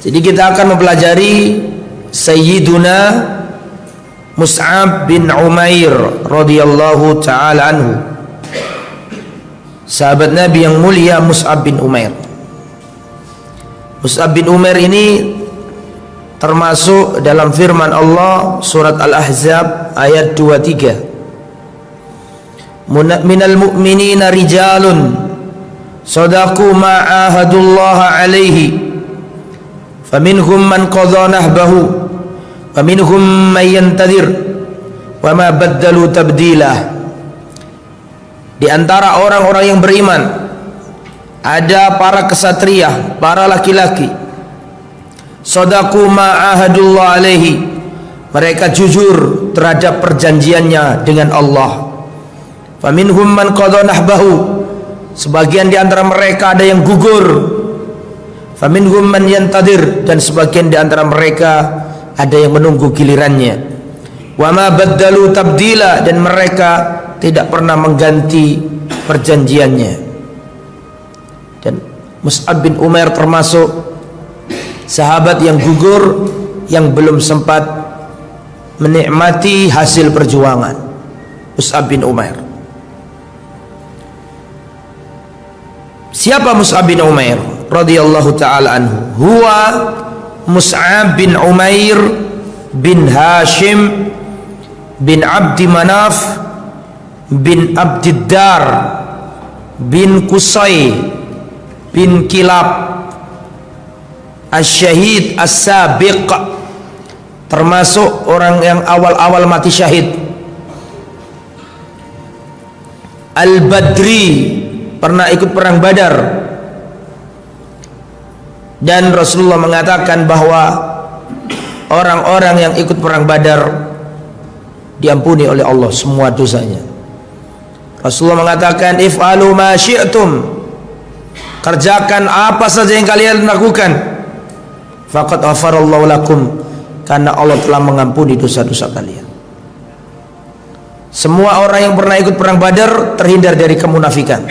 Jadi kita akan mempelajari Sayyiduna Mus'ab bin Umair radhiyallahu ta'ala anhu, sahabat Nabi yang mulia Mus'ab bin Umair. Mus'ab bin Umair ini termasuk dalam firman Allah surat Al-Ahzab ayat 23. Minal mu'minina rijalun sadaqu ma ahadullaha alaihi faminhum man qadha nahbahu faminhum man yantadir wa ma baddalu tabdila. Di antara orang-orang yang beriman ada para kesatria, para laki-laki, sadaqu ma ahadullah alaihi, mereka jujur terhadap perjanjiannya dengan Allah. Faminhum man qadha nahbahu, sebagian di antara mereka ada yang gugur. Faminhum man yantadir, dan sebagian di antara mereka ada yang menunggu gilirannya. Wa ma baddalu tabdila, dan mereka tidak pernah mengganti perjanjiannya. Dan Mus'ab bin Umair termasuk sahabat yang gugur, yang belum sempat menikmati hasil perjuangan. Mus'ab bin Umair. Siapa Mus'ab bin Umair radhiyallahu ta'ala anhu? Huwa Mus'ab bin Umair bin Hashim bin Abdi Manaf bin Abdiddar bin Qusay bin Kilab As-Syahid As-Sabiq, termasuk orang yang awal-awal mati syahid. Al-Badri, pernah ikut perang Badar, dan Rasulullah mengatakan bahwa orang-orang yang ikut perang Badar diampuni oleh Allah semua dosanya. Rasulullah mengatakan, if'alu ma syi'tum, kerjakan apa saja yang kalian lakukan, faqad ghafarallahu lakum, karena Allah telah mengampuni dosa-dosa kalian. Semua orang yang pernah ikut perang Badar terhindar dari kemunafikan,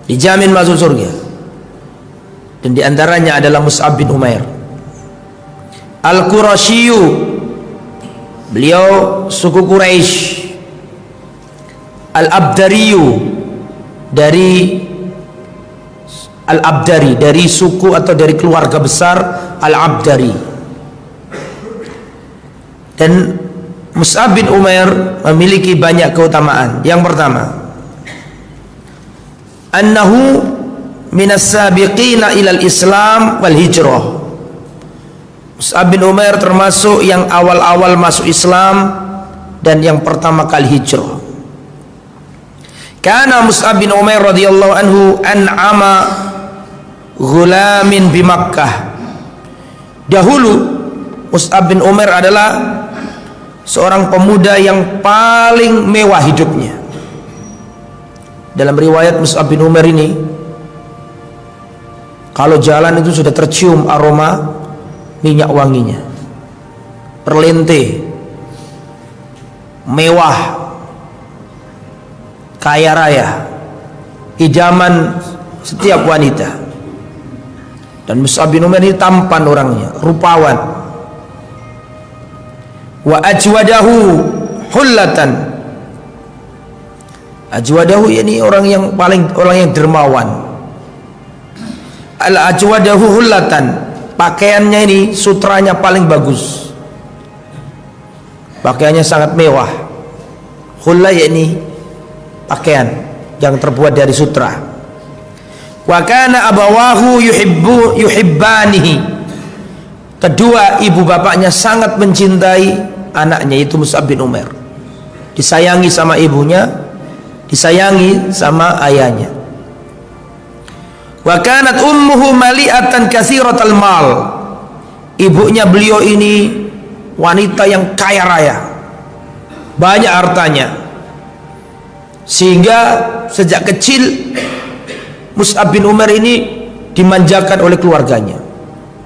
dijamin masuk surga. Dan diantaranya adalah Mus'ab bin Umair Al-Qurashiyu, beliau suku Quraisy. Al-Abdariyu, dari Al-Abdari, dari suku atau dari keluarga besar Al-Abdari. Dan Mus'ab bin Umair memiliki banyak keutamaan. Yang pertama, annahu minas sabiqina ilal Islam wal hijrah. Mus'ab bin Umair termasuk yang awal-awal masuk Islam dan yang pertama kali hijrah. Karena Mus'ab bin Umair radhiyallahu anhu an'ama ghulamin bi Makkah. Dahulu Mus'ab bin Umair adalah seorang pemuda yang paling mewah hidupnya. Dalam riwayat Mus'ab bin Umair ini, kalau jalan itu sudah tercium aroma minyak wanginya, perlente, mewah, kaya raya, idaman setiap wanita. Dan Mus'ab bin Umair ini tampan orangnya, rupawan. Wa ajwadahu hullatan. Ajwadahu ini orang yang dermawan. Al-ajwadahu hullatan, pakaiannya ini sutranya paling bagus, pakaiannya sangat mewah. Hulla yakni pakaian yang terbuat dari sutra. Wa kana abawahu yuhibbanihi, kedua ibu bapaknya sangat mencintai anaknya, itu Mus'ab bin Umair. Disayangi sama ibunya, disayangi sama ayahnya. Wa kanat ummuhu mali'atan katsiratal mal, ibunya beliau ini wanita yang kaya raya, banyak hartanya, sehingga sejak kecil Mus'ab bin Umair ini dimanjakan oleh keluarganya,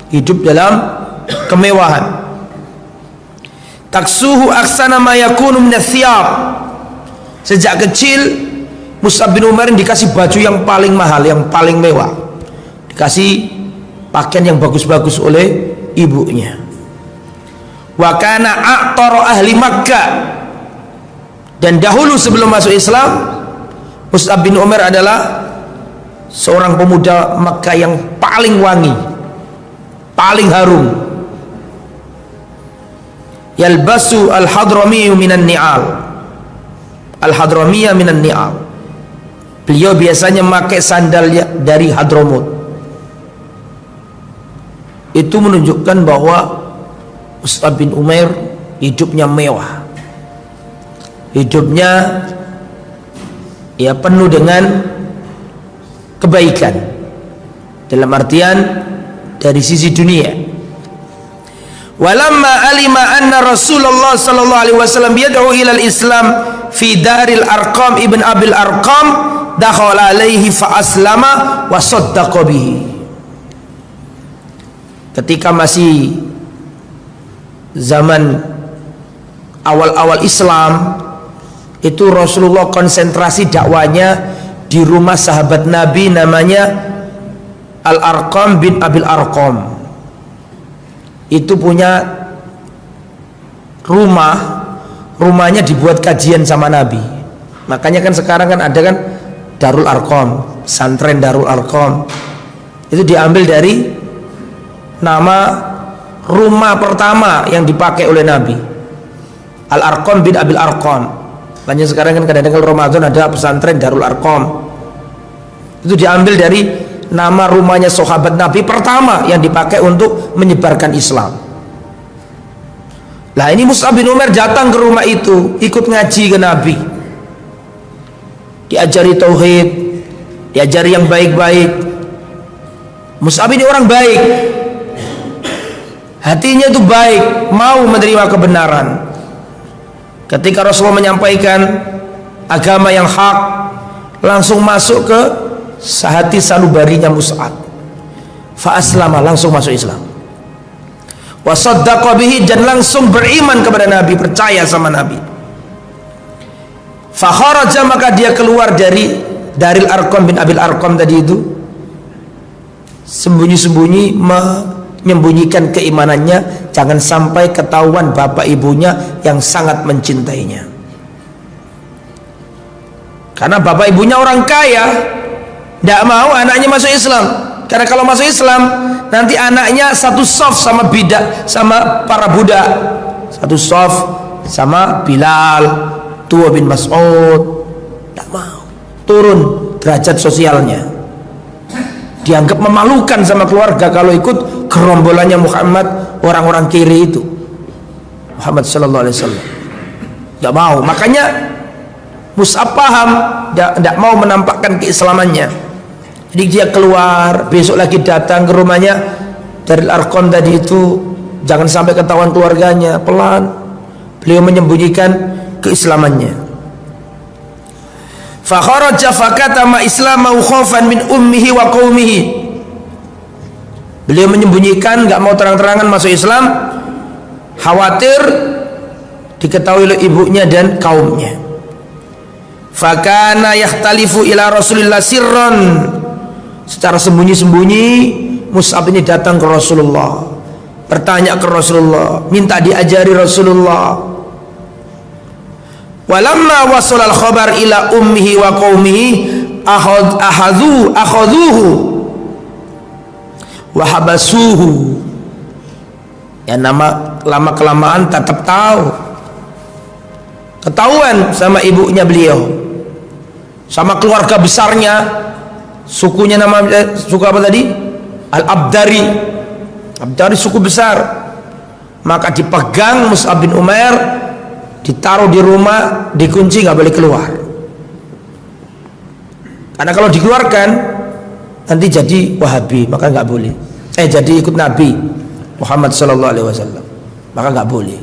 hidup dalam kemewahan. Taksuhu aksana ma yakunu min athiyab, sejak kecil Mus'ab bin Umair dikasih baju yang paling mahal, yang paling mewah, dikasih pakaian yang bagus-bagus oleh ibunya. Wa kana a'tara ahli Makkah, dan dahulu sebelum masuk Islam Mus'ab bin Umair adalah seorang pemuda Makkah yang paling wangi, paling harum. Yalbasu al-hadramiyyu minan ni'al, al-hadramiyya minan ni'al. Beliau biasanya memakai sandal dari Hadramut. Itu menunjukkan bahwa Mus'ab bin Umair hidupnya mewah, hidupnya ya penuh dengan kebaikan, dalam artian dari sisi dunia. Walamma alima anna Rasulullah sallallahu alaihi wasallam yad'u ila al-Islam fi daril Arqam ibn Abil Arqam, dakhala alaihi fa aslama wa saddaqa bihi. Ketika masih zaman awal-awal Islam, itu Rasulullah konsentrasi dakwanya di rumah sahabat Nabi namanya Al-Arqam bin Abil Arqam. Itu punya rumahnya dibuat kajian sama Nabi. Makanya kan sekarang kan ada kan Darul Arqam, pesantren Darul Arqam. Itu diambil dari nama rumah pertama yang dipakai oleh Nabi, Al-Arqam bin Abil Arqam. Makanya sekarang kan kadang-kadang kalau Ramadan ada pesantren Darul Arqam. Itu diambil dari nama rumahnya sahabat Nabi pertama yang dipakai untuk menyebarkan Islam. Lah ini Mus'ab bin Umair datang ke rumah itu, ikut ngaji ke Nabi, diajari tauhid, diajari yang baik-baik. Mus'ab ini orang baik, hatinya itu baik, mau menerima kebenaran. Ketika Rasulullah menyampaikan agama yang hak, langsung masuk ke hati sanubarinya Mus'ab, fa aslama, langsung masuk Islam, wa saddaqa bihi, dan langsung beriman kepada Nabi, percaya sama Nabi. Fa kharaja, maka dia keluar dari Daril Arqam bin Abil Arqam tadi itu, sembunyi-sembunyi menyembunyikan keimanannya, jangan sampai ketahuan bapak ibunya yang sangat mencintainya. Karena bapak ibunya orang kaya, tidak mau anaknya masuk Islam. Karena kalau masuk Islam nanti anaknya satu soft sama bidak, sama para budak, satu soft sama Bilal, Tua bin Mas'ud. Tidak mau, turun derajat sosialnya, dianggap memalukan sama keluarga kalau ikut gerombolannya Muhammad, orang-orang kiri itu, Muhammad sallallahu alaihi wasallam. Tidak mau. Makanya Mus'ab paham, tidak mau menampakkan keislamannya. Jadi dia keluar, besok lagi datang ke rumahnya dari Arqam tadi itu, jangan sampai ketahuan keluarganya. Pelan beliau menyembunyikan keislamannya. Fa kharaja fakatama islamahu khaufan min ummihi wa qaumihi. Beliau menyembunyikan, nggak mau terang-terangan masuk Islam, khawatir diketahui oleh ibunya dan kaumnya. Fakana yahtalifu ila Rasulillah sirran, secara sembunyi-sembunyi Mus'ab ini datang ke Rasulullah, bertanya ke Rasulullah, minta diajari Rasulullah. Walamma wasal al-khabar ila ummihi wa qaumihi akhadhuhu wa habasuhu. Ya, lama kelamaan tetap ketahuan sama ibunya beliau, sama keluarga besarnya. Sukunya suku apa tadi? Al-Abdari. Abdari suku besar. Maka dipegang Mus'ab bin Umair, ditaruh di rumah, dikunci, nggak boleh keluar. Karena kalau dikeluarkan nanti jadi Wahabi, maka nggak boleh. Jadi ikut Nabi Muhammad sallallahu alaihi wasallam, maka nggak boleh.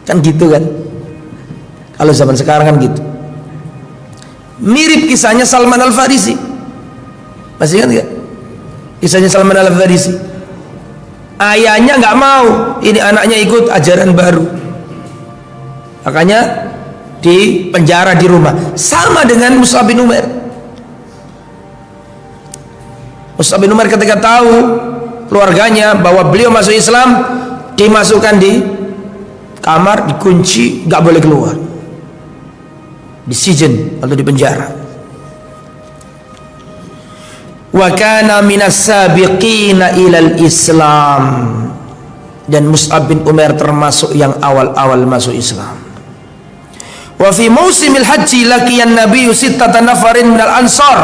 Kan gitu kan? Kalau zaman sekarang kan gitu. Mirip kisahnya Salman Al-Farisi. Masih ingat gak kisahnya Salman Al-Farisi? Ayahnya nggak mau ini anaknya ikut ajaran baru, makanya di penjara di rumah. Sama dengan Mus'ab bin Umair. Mus'ab bin Umair ketika tahu keluarganya bahwa beliau masuk Islam, dimasukkan di kamar, dikunci, nggak boleh keluar, disijen atau dipenjara. Wa kana minas sabiqina ilal Islam, dan Mus'ab bin Umair termasuk yang awal-awal masuk Islam. Wa fi mausimil haji laqiyan nabiyyu sittata nafarin minal ansar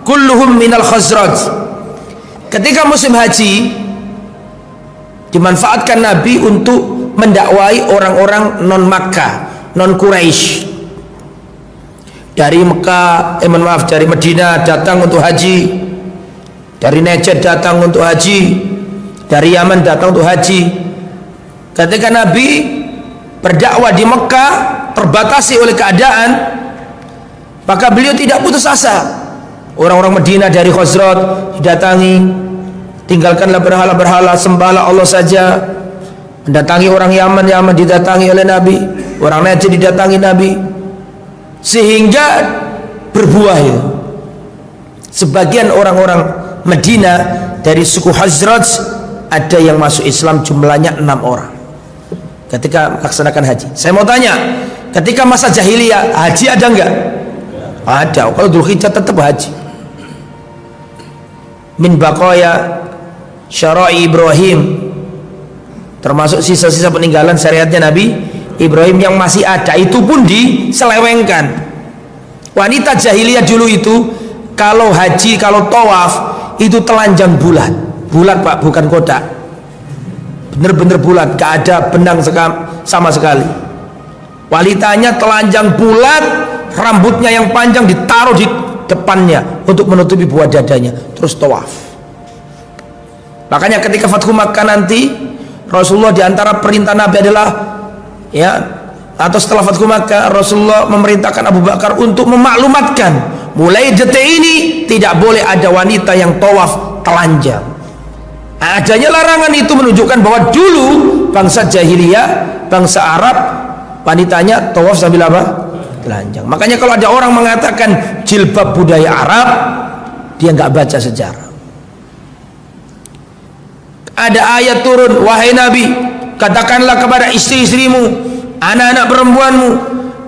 kulluhum minal Khazraj. Ketika musim haji dimanfaatkan Nabi untuk mendakwai orang-orang non Makkah, non Quraisy. Dari Mekah, dari Madinah datang untuk haji, dari Najd datang untuk haji, dari Yaman datang untuk haji. Ketika Nabi berdakwah di Mekah terbatasi oleh keadaan, maka beliau tidak putus asa. Orang-orang Madinah dari Khazraj didatangi, tinggalkanlah berhala-berhala, sembahlah Allah saja. Mendatangi orang Yaman, Yaman didatangi oleh Nabi, orang Najd didatangi Nabi, sehingga berbuah ya. Sebagian orang-orang Madinah dari suku Khazraj ada yang masuk Islam, jumlahnya 6 orang ketika melaksanakan haji. Saya mau tanya, ketika masa jahiliyah haji ada enggak? Ada. Kalau Dzulhijjah tetap haji. Min baqaya syara'i Ibrahim, termasuk sisa-sisa peninggalan syariatnya Nabi Ibrahim yang masih ada, itu pun diselewengkan. Wanita jahiliyah dulu itu kalau haji, kalau tawaf itu telanjang bulat, bulat Pak, bukan kotak, bener-bener bulat, gak ada benang sama sekali. Wanitanya telanjang bulat, rambutnya yang panjang ditaruh di depannya untuk menutupi buah dadanya, terus tawaf. Makanya ketika Fathu Makkah nanti, Rasulullah diantara perintah Nabi adalah ya, atau setelah Fathu Makkah Rasulullah memerintahkan Abu Bakar untuk memaklumatkan, mulai detik ini tidak boleh ada wanita yang tawaf telanjang. Adanya larangan itu menunjukkan bahwa dulu bangsa jahiliyah, bangsa Arab, wanitanya tawaf sambil apa? Telanjang. Makanya kalau ada orang mengatakan jilbab budaya Arab, dia nggak baca sejarah. Ada ayat turun, wahai Nabi, katakanlah kepada istri-istrimu, anak-anak perempuanmu,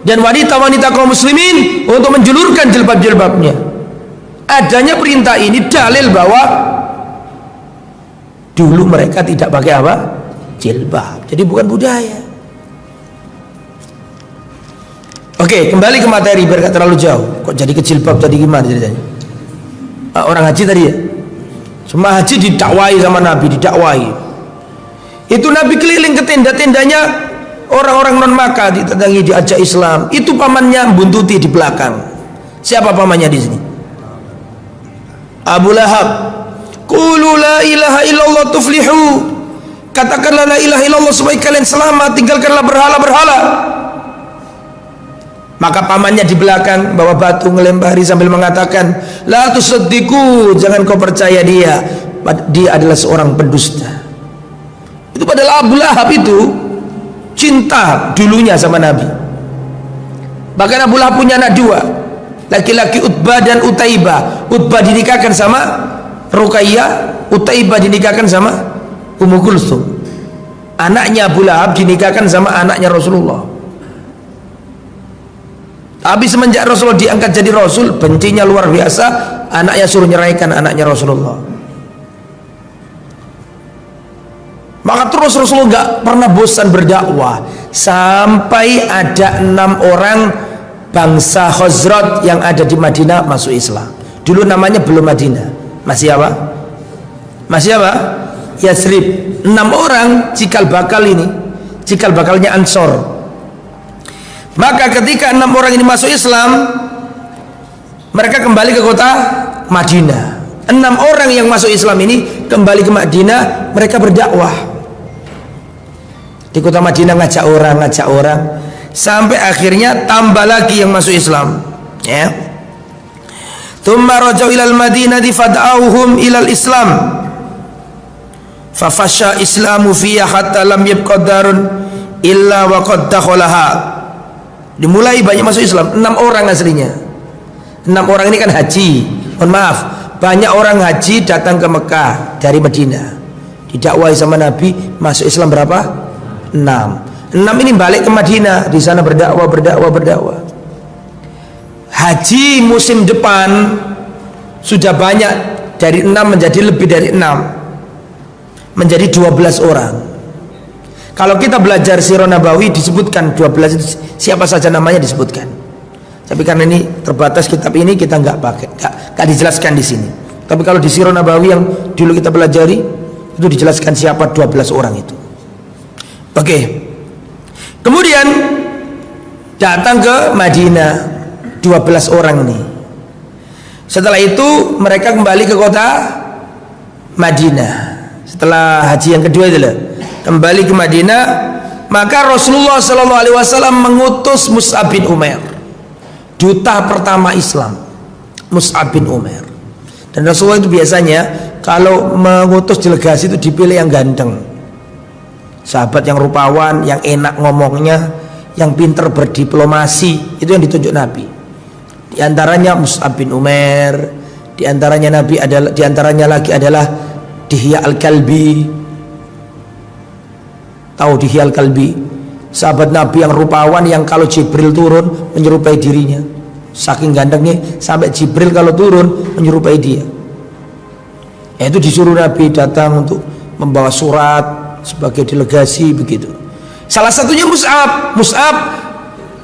dan wanita-wanita kaum muslimin untuk menjulurkan jilbab-jilbabnya. Adanya perintah ini dalil bahwa dulu mereka tidak pakai apa? Jilbab. Jadi bukan budaya. Oke, kembali ke materi biar gak terlalu jauh. Kok jadi ke jilbab tadi gimana ceritanya? Orang haji tadi ya? Semua haji didakwai sama Nabi, didakwai. Itu Nabi keliling ke tenda-tendanya orang-orang non Makkah, didatangi, diajak Islam. Itu pamannya buntuti di belakang. Siapa pamannya di sini? Abu Lahab. Qulu la ilaha illallah tuflihu. Katakanlah la ilaha illallah supaya kalian selamat, tinggalkanlah berhala-berhala. Maka pamannya di belakang bawa batu ngelempari sambil mengatakan, la tusaddiqu, jangan kau percaya dia adalah seorang pendusta. Itu padahal Abu Lahab itu cinta dulunya sama Nabi. Bahkan Abu Lahab punya anak dua, laki-laki Utbah dan Utaibah. Utbah dinikahkan sama Ruqayyah, Utaibah dinikahkan sama Ummu Kulsum. Anaknya Abu Lahab dinikahkan sama anaknya Rasulullah. Tapi semenjak Rasulullah diangkat jadi Rasul, bencinya luar biasa, anaknya suruh nyeraikan anaknya Rasulullah. Maka terus Rasulullah gak pernah bosan berdakwah, sampai ada 6 orang bangsa Khazraj yang ada di Madinah masuk Islam. Dulu namanya belum Madinah, masih apa? Masih apa? Yasrib. 6 orang cikal bakal ini, cikal bakalnya Ansor. Maka ketika 6 orang ini masuk Islam, mereka kembali ke kota Madinah. 6 orang yang masuk Islam ini kembali ke Madinah, mereka berdakwah di kota Madinah, ngajak orang, sampai akhirnya tambah lagi yang masuk Islam. Ya. Tsumma rajau ilal Madinati fad'auhum ilal Islam. Fa fasha Islamu fiha hatta lam yabqa darun illa wa qad dakhalaha. Dimulai banyak masuk Islam, 6 orang aslinya. 6 orang ini kan haji, mohon maaf, banyak orang haji datang ke Mekah dari Madinah, didakwai sama Nabi, masuk Islam berapa? 6 ini balik ke Madinah, di sana berdakwah. Haji musim depan sudah banyak, dari 6 menjadi lebih dari 6, menjadi 12 orang. Kalau kita belajar Sirah Nabawi disebutkan 12 itu siapa saja namanya disebutkan. Tapi karena ini terbatas kitab ini, kita nggak pakai, nggak dijelaskan di sini. Tapi kalau di Sirah Nabawi yang dulu kita pelajari itu dijelaskan siapa 12 orang itu. Oke. Kemudian datang ke Madinah 12 orang ini. Setelah itu mereka kembali ke kota Madinah. Setelah haji yang kedua itu kembali ke Madinah, maka Rasulullah SAW mengutus Mus'ab bin Umair, duta pertama Islam. Mus'ab bin Umair. Dan Rasulullah itu biasanya kalau mengutus delegasi itu dipilih yang ganteng, sahabat yang rupawan, yang enak ngomongnya, yang pinter berdiplomasi, itu yang ditunjuk Nabi. Di antaranya Mus'ab bin Umair, di antaranya Nabi adalah, di antaranya lagi adalah Dihya al-Kalbi. Tahu Dihya al-Kalbi? Sahabat Nabi yang rupawan, yang kalau Jibril turun menyerupai dirinya. Saking gantengnya sampai Jibril kalau turun menyerupai dia. Itu disuruh Nabi datang untuk membawa surat sebagai delegasi begitu. Salah satunya Mus'ab. Mus'ab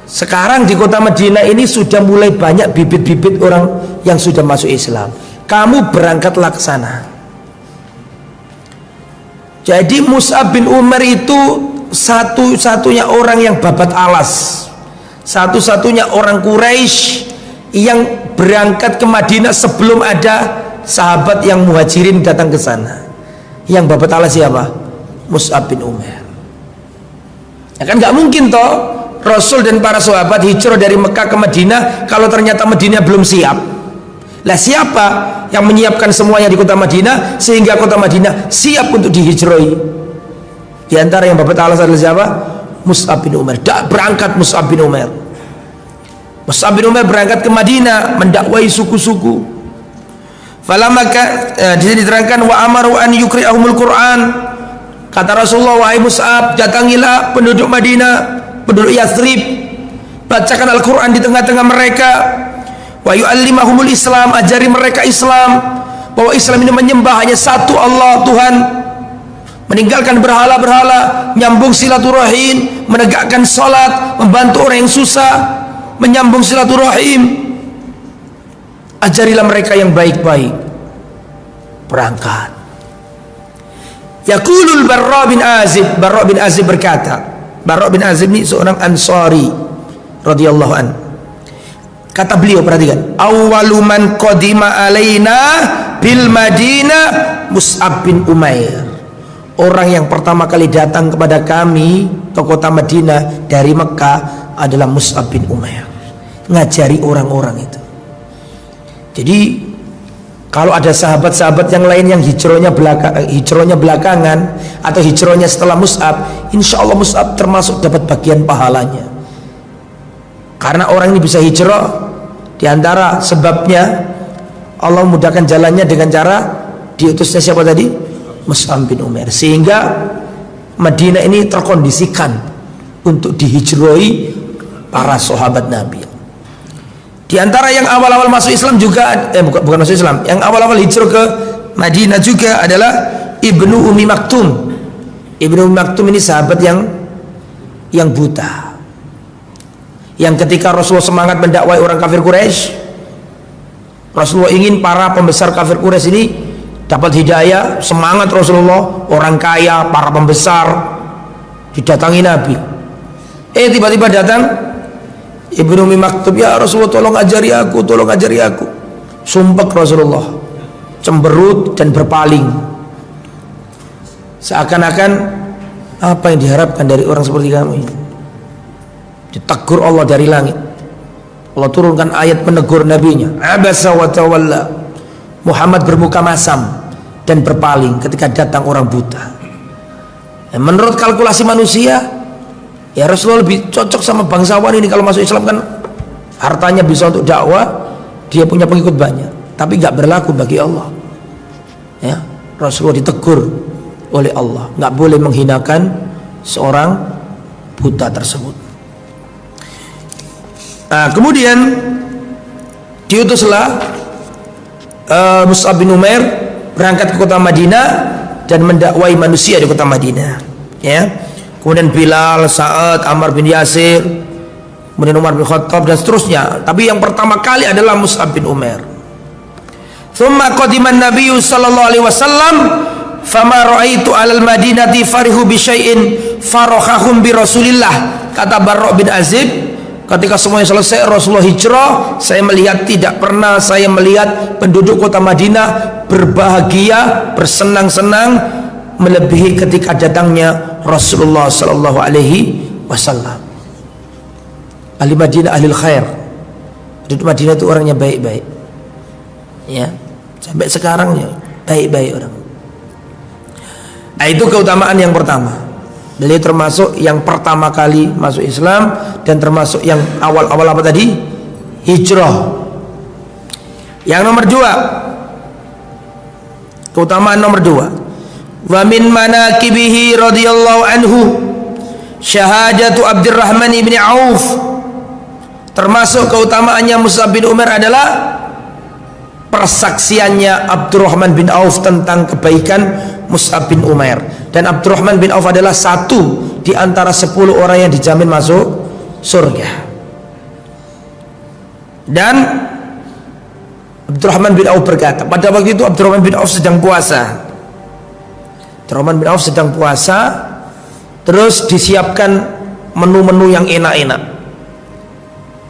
sekarang di kota Madinah ini sudah mulai banyak bibit-bibit orang yang sudah masuk Islam. Kamu berangkatlah ke sana. Jadi Mus'ab bin Umar itu satu-satunya orang yang babat alas, satu-satunya orang Quraisy yang berangkat ke Madinah sebelum ada sahabat yang muhajirin datang ke sana. Yang babat alas siapa? Mus'ab bin Umar. Ya kan nggak mungkin toh Rasul dan para sahabat hijrah dari Mekah ke Madinah kalau ternyata Madinah belum siap. Lah siapa yang menyiapkan semuanya di kota Madinah sehingga kota Madinah siap untuk dihijrahi? Di antara yang babat alas adalah siapa? Mus'ab bin Umar. Berangkat Mus'ab bin Umar. Mus'ab bin Umar berangkat ke Madinah mendakwai suku-suku. Falamaka di sini diterangkan wa amaru an yukri'ahumul Qur'an. Kata Rasulullah, wahai Mus'ab, datangilah penduduk Madinah, penduduk Yathrib, bacakan Al-Qur'an di tengah-tengah mereka. Wa yu'allimahumul Islam, ajari mereka Islam, bahwa Islam ini menyembah hanya satu Allah Tuhan, meninggalkan berhala-berhala, menyambung silaturahim, menegakkan salat, membantu orang yang susah, menyambung silaturahim. Ajarilah mereka yang baik-baik. Berangkat. Yaqulul Barra bin Azib. Barra bin Azib berkata, Barra bin Azib ini seorang Ansari radhiyallahu an. Kata beliau, perhatikan, awwalu man qadima alaina bil Madinah Mus'ab bin Umair. Orang yang pertama kali datang kepada kami ke kota Madinah dari Mekah adalah Mus'ab bin Umair. Ngajari orang-orang itu. Jadi kalau ada sahabat-sahabat yang lain yang hijrahnya belakangan atau hijrahnya setelah Mus'ab, insya Allah Mus'ab termasuk dapat bagian pahalanya. Karena orang ini bisa hijrah, diantara sebabnya Allah mudahkan jalannya dengan cara diutusnya siapa tadi? Mus'ab bin Umair. Sehingga Madinah ini terkondisikan untuk dihijrahi para sahabat Nabi. Di antara yang awal-awal masuk Islam juga bukan masuk Islam, yang awal-awal hijrah ke Madinah juga adalah Ibnu Ummi Maktum. Ibnu Ummi Maktum ini sahabat yang buta. Yang ketika Rasulullah semangat mendakwai orang kafir Quraisy, Rasulullah ingin para pembesar kafir Quraisy ini dapat hidayah, semangat Rasulullah, orang kaya, para pembesar didatangi Nabi. Tiba-tiba datang Ibnu Ummi Maktum, ya Rasulullah tolong ajari aku, tolong ajari aku. Sumpah Rasulullah, cemberut dan berpaling. Seakan-akan apa yang diharapkan dari orang seperti kamu ini? Ditegur Allah dari langit. Allah turunkan ayat menegur nabinya. Abasa wa tawalla. Muhammad bermuka masam dan berpaling ketika datang orang buta. Menurut kalkulasi manusia, ya Rasulullah lebih cocok sama bangsawan ini. Kalau masuk Islam kan hartanya bisa untuk dakwah, dia punya pengikut banyak. tapi nggak berlaku bagi Allah. Ya, Rasulullah ditegur oleh Allah, nggak boleh menghinakan seorang buta tersebut. Nah, kemudian diutuslah Mus'ab bin Umair berangkat ke kota Madinah dan mendakwai manusia di kota Madinah. Ya, kemudian Bilal, Sa'ad, Ammar bin Yasir, kemudian Umar bin Khattab dan seterusnya. Tapi yang pertama kali adalah Mus'ab bin Umair. Thumma qadiman Nabi sallallahu alaihi wasallam fama ra'aitu 'alal Madinati farihu bi syai'in farahahum bi Rasulillah. Kata Barra bin Azib, ketika semuanya selesai Rasulullah hijrah, saya melihat tidak pernah saya melihat penduduk kota Madinah berbahagia, bersenang-senang melebihi ketika datangnya Rasulullah sallallahu alaihi wasallam. Ahli Madinah ahlul khair. Penduduk Madinah itu orangnya baik-baik. Ya, sampai sekarang ya baik-baik orang. Nah, itu keutamaan yang pertama. Beliau termasuk yang pertama kali masuk Islam dan termasuk yang awal-awal apa tadi? Hijrah. Yang nomor dua, keutamaan nomor dua, wa min manaqibihi radhiyallahu anhu syahadatu Abdurrahman ibn Auf. Termasuk keutamaannya Mus'ab bin Umair adalah persaksiannya Abdurrahman bin Auf tentang kebaikan Mus'ab bin Umair. Dan Abdurrahman bin Auf adalah satu di antara 10 orang yang dijamin masuk surga. Dan Abdurrahman bin Auf berkata, pada waktu itu Abdurrahman bin Auf sedang puasa. Abdurrahman bin Auf sedang puasa, terus disiapkan menu-menu yang enak-enak,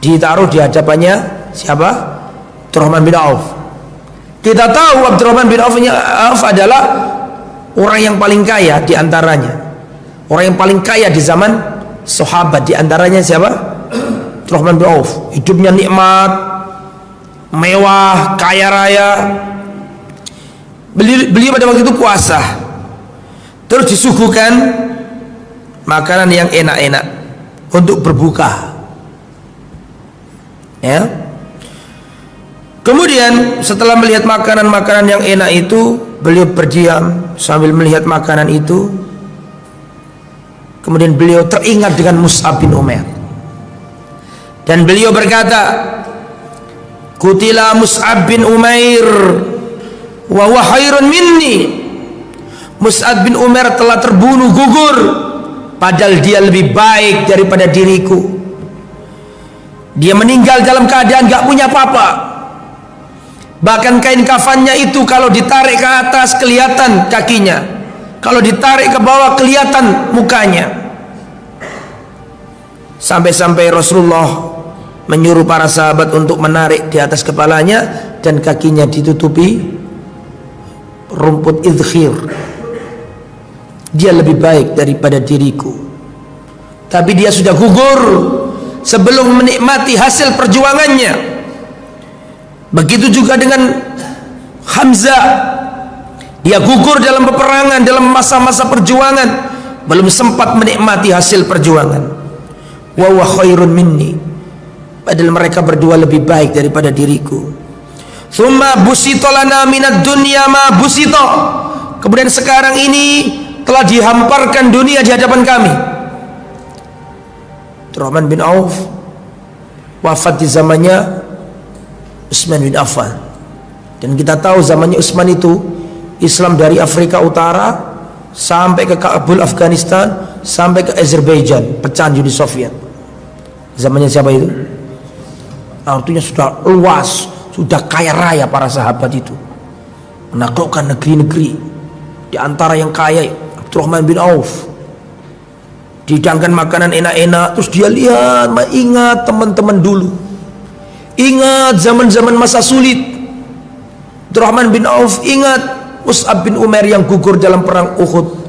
ditaruh di hadapannya siapa? Abdurrahman bin Auf. Kita tahu Abdurrahman bin Auf adalah orang yang paling kaya di antaranya, orang yang paling kaya di zaman sahabat. Di antaranya siapa? Abdurrahman bin Auf. Hidupnya nikmat, mewah, kaya raya. Beliau pada waktu itu puasa, terus disuguhkan makanan yang enak-enak untuk berbuka. Ya. Kemudian setelah melihat makanan-makanan yang enak itu, beliau berdiam sambil melihat makanan itu. Kemudian beliau teringat dengan Mus'ab bin Umair dan beliau berkata, "Qutila Mus'ab bin Umair wa huwa khairun minni." Mus'ab bin Umair telah terbunuh gugur padahal dia lebih baik daripada diriku. Dia meninggal dalam keadaan gak punya apa-apa. Bahkan kain kafannya itu kalau ditarik ke atas kelihatan kakinya, kalau ditarik ke bawah kelihatan mukanya. Sampai-sampai Rasulullah menyuruh para sahabat untuk menarik di atas kepalanya dan kakinya ditutupi rumput idkhir. Dia lebih baik daripada diriku, tapi dia sudah gugur sebelum menikmati hasil perjuangannya. Begitu juga dengan Hamzah, dia gugur dalam peperangan, dalam masa-masa perjuangan, belum sempat menikmati hasil perjuangan. Wa huwa khairun minni, padahal mereka berdua lebih baik daripada diriku. Tsumma busita lana minad dunya ma busita. Kemudian sekarang ini telah dihamparkan dunia di hadapan kami. Abdurrahman bin Auf wafat di zamannya Utsman bin Affan, dan kita tahu zamannya Utsman itu Islam dari Afrika Utara sampai ke Kabul Afghanistan sampai ke Azerbaijan, pecahan Uni Soviet. Zamannya siapa itu? Artinya sudah luas, sudah kaya raya para sahabat itu, menaklukkan negeri-negeri. Di antara yang kaya Abdurrahman bin Auf, dihidangkan makanan enak-enak, terus dia lihat, ingat teman-teman dulu, ingat zaman-zaman masa sulit. Abdurrahman bin Auf ingat Mus'ab bin Umair yang gugur dalam perang Uhud.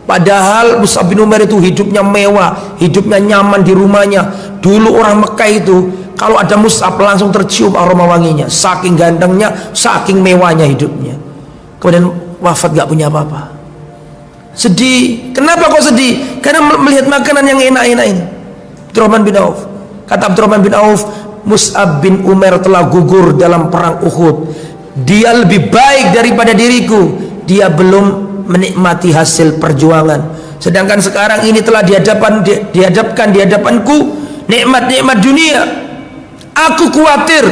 Padahal Mus'ab bin Umair itu hidupnya mewah, hidupnya nyaman di rumahnya. Dulu orang Mekah itu kalau ada Mus'ab langsung tercium aroma wanginya, saking gantengnya, saking mewahnya hidupnya. Kemudian wafat gak punya apa-apa. Sedih. Kenapa kok sedih? Karena melihat makanan yang enak-enak ini. Abdurrahman bin Auf. Kata Abdurrahman bin Auf, Mus'ab bin Umair telah gugur dalam perang Uhud dia lebih baik daripada diriku, dia belum menikmati hasil perjuangan. Sedangkan sekarang ini telah dihadapkan di hadapanku nikmat-nikmat dunia. Aku khawatir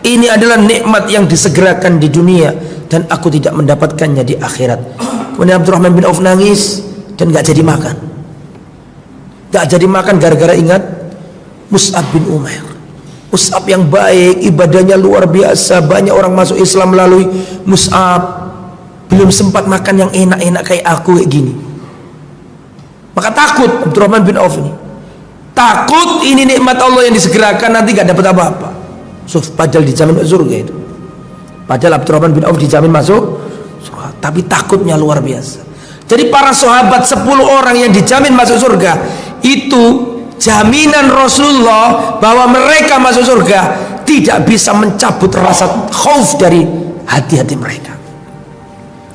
ini adalah nikmat yang disegerakan di dunia dan aku tidak mendapatkannya di akhirat. Kemudian Abdurrahman bin Auf nangis dan gak jadi makan. Gak jadi makan gara-gara ingat Mus'ab bin Umair. Mus'ab yang baik, ibadahnya luar biasa, banyak orang masuk Islam melalui Mus'ab. Belum sempat makan yang enak-enak kayak aku kayak gini. Maka takut Abdurrahman bin Auf ini. Takut ini nikmat Allah yang disegerakan nanti gak dapat apa-apa. Padahal dijamin masuk surga itu. Padahal Abdurrahman bin Auf dijamin masuk surga, tapi takutnya luar biasa. Jadi para sahabat 10 orang yang dijamin masuk surga itu jaminan Rasulullah bahwa mereka masuk surga tidak bisa mencabut rasa khauf dari hati-hati mereka.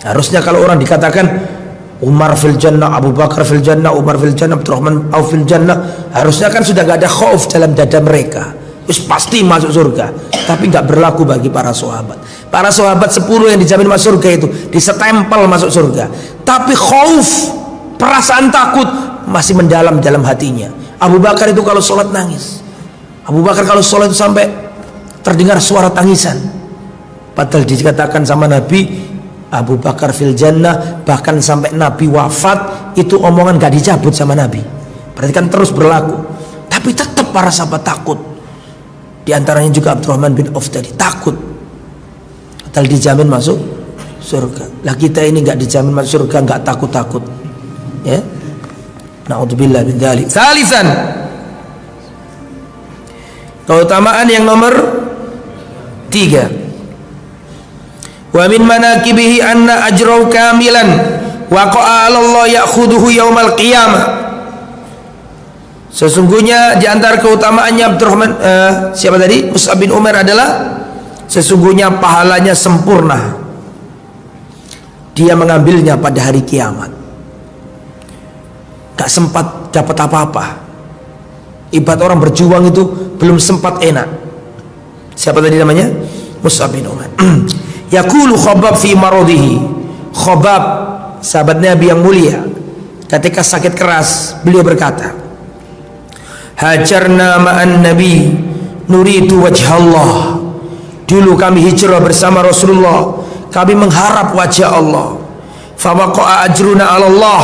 Harusnya kalau orang dikatakan Umar fil jannah, Abu Bakar fil jannah, Umar fil jannah, Abdurrahman Auf fil jannah, harusnya kan sudah gak ada khauf dalam dada mereka. Terus pasti masuk surga. Tapi nggak berlaku bagi para sahabat. Para sahabat 10 yang dijamin masuk surga itu disetempel masuk surga. Tapi khauf, perasaan takut masih mendalam dalam hatinya. Abu Bakar itu kalau sholat nangis. Abu Bakar kalau sholat itu sampai terdengar suara tangisan. Padahal dikatakan sama Nabi Abu Bakar fil jannah, bahkan sampai Nabi wafat itu omongan gak dicabut sama Nabi. Berarti kan terus berlaku. Tapi tetap para sahabat takut. Di antaranya juga Abdurrahman bin Auf tadi takut. Padahal dijamin masuk surga. Lah kita ini gak dijamin masuk surga, gak takut-takut. Ya. Na'udzubillah min dzalik. Salisan, keutamaan yang nomor 3. Wa min manakibihi anna ajrau kamilan waqa'a 'ala Allah ya'khuduhu yaumal qiyamah. Sesungguhnya di antara keutamaannya Abdurrahman siapa tadi? Mus'ab bin Umair adalah sesungguhnya pahalanya sempurna. Dia mengambilnya pada hari kiamat. Gak sempat dapat apa-apa. Ibarat orang berjuang itu belum sempat enak. Siapa tadi namanya? Mus'ab bin Umair. Yaqulu Khabbab fi maradihi. Khabbab sahabat Nabi yang mulia ketika sakit keras beliau berkata, hajarna ma'an nabi nuridu wajhallah. Dulu kami hijrah bersama Rasulullah, kami mengharap wajah Allah. Fawaqa'a ajruna 'ala Allah,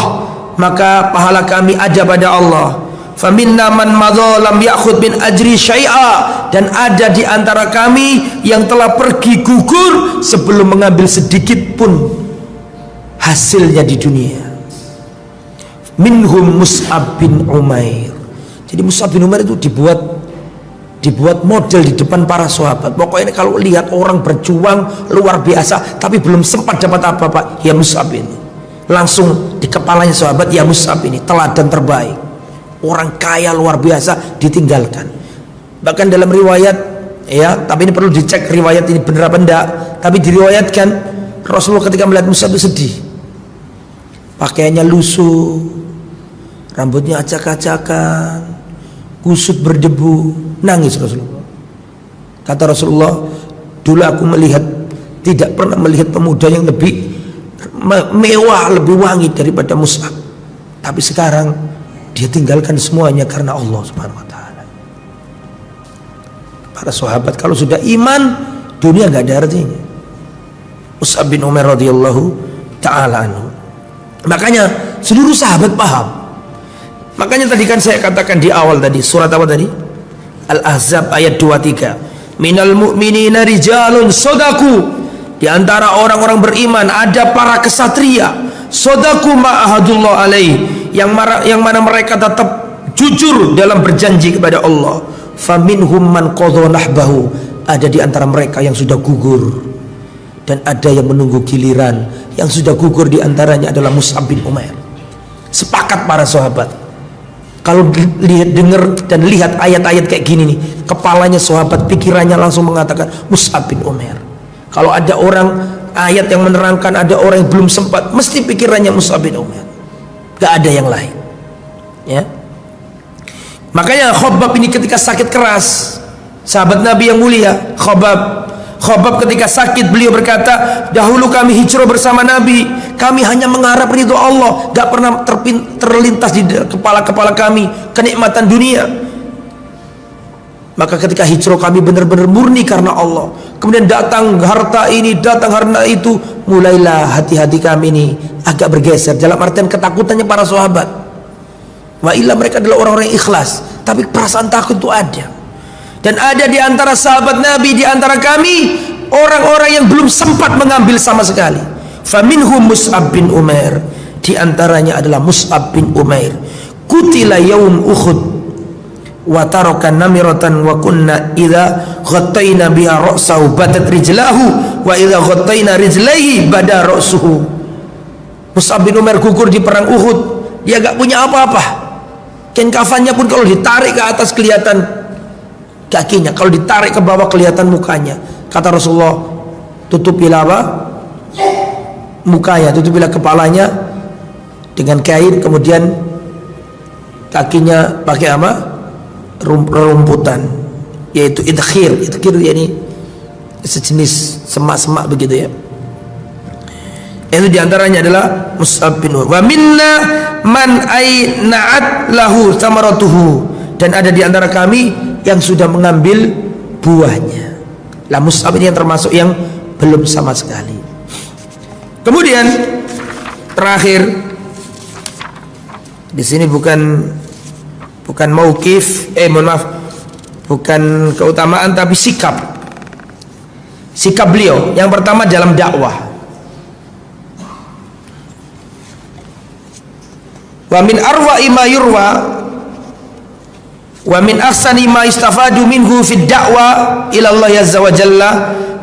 maka pahala kami ada pada Allah. Faminna man madha lam ya'khud min ajri syai'a, dan ada di antara kami yang telah pergi gugur sebelum mengambil sedikit pun hasilnya di dunia. Minhum Mus'ab bin Umair. Jadi Mus'ab bin Umair itu dibuat model di depan para sahabat. Pokoknya kalau lihat orang berjuang luar biasa tapi belum sempat dapat apa-apa, ya Mus'ab ini. Langsung di kepalanya sahabat, ya Mus'ab ini teladan terbaik. Orang kaya luar biasa ditinggalkan. Bahkan dalam riwayat, ya, tapi ini perlu dicek riwayat ini benar apa enggak, tapi diriwayatkan Rasulullah ketika melihat Mus'ab itu sedih. Pakaiannya lusuh, rambutnya acak-acakan, kusut berdebu, nangis Rasulullah. Kata Rasulullah, dulu aku tidak pernah melihat pemuda yang lebih mewah, lebih wangi daripada Mus'ab. Tapi sekarang dia tinggalkan semuanya karena Allah Subhanahu wa taala. Para sahabat kalau sudah iman, dunia enggak ada artinya. Mus'ab bin Umair radhiyallahu taala anhu. Makanya seluruh sahabat paham. Makanya tadi kan saya katakan di awal tadi, surat apa tadi? Al-Ahzab ayat 23. Minal mu'minina rijalun sodaku. Di antara orang-orang beriman ada para kesatria. Sodaku ma'ahadullah alaih. Yang mana mereka tetap jujur dalam berjanji kepada Allah. Faminhum man qadha nahbahu. Ada di antara mereka yang sudah gugur. Dan ada yang menunggu giliran. Yang sudah gugur di antaranya adalah Mus'ab bin Umair. Sepakat para sahabat. Kalau dengar dan lihat ayat-ayat kayak gini nih, kepalanya sahabat, pikirannya langsung mengatakan Mus'ab bin Umair. Kalau ada orang ayat yang menerangkan ada orang yang belum sempat, mesti pikirannya Mus'ab bin Umair. Gak ada yang lain. Ya. Makanya Khabbab ini ketika sakit keras, sahabat Nabi yang mulia, Khabbab Khabbab ketika sakit beliau berkata, dahulu kami hijrah bersama Nabi, kami hanya mengharap ridho Allah, gak pernah terlintas di kepala-kepala kami kenikmatan dunia. Maka ketika hijrah kami benar-benar murni karena Allah. Kemudian datang harta ini, datang harta itu, mulailah hati-hati kami ini agak bergeser, dalam artian ketakutannya para sahabat. Wa illa mereka adalah orang-orang yang ikhlas, tapi perasaan takut itu ada. Dan ada di antara sahabat Nabi, di antara kami, orang-orang yang belum sempat mengambil sama sekali. Faminhum Mus'ab bin Umair, di antaranya adalah Mus'ab bin Umair. Kutila yaum Uhud wa taraka namiratan wa kunna idza ghattayna biha ra'sahu badat rijlahu wa idza ghattayna rijlaihi bada ra'suhu. Mus'ab bin Umair gugur di perang Uhud, dia gak punya apa-apa. Kain kafannya pun kalau ditarik ke atas kelihatan kakinya, kalau ditarik ke bawah kelihatan mukanya. Kata Rasulullah, tutupilah apa? Mukanya, tutupilah kepalanya dengan kain, kemudian kakinya pakai apa? Rumputan, yaitu idkhir. Idkhir yakni sejenis semak-semak begitu ya. Itu diantaranya adalah Mus'ab bin Umair. Wa minna man aina'at lahu samaratuhu, dan ada di antara kami yang sudah mengambil buahnya. Lah Mus'ab ini yang termasuk yang belum sama sekali. Kemudian terakhir di sini bukan mauqif, bukan keutamaan tapi sikap beliau. Yang pertama dalam dakwah. Wa min arwa'i ma yurwa wa min ahsani ma istafadu minhu fid da'wa ila Allah azza wa jalla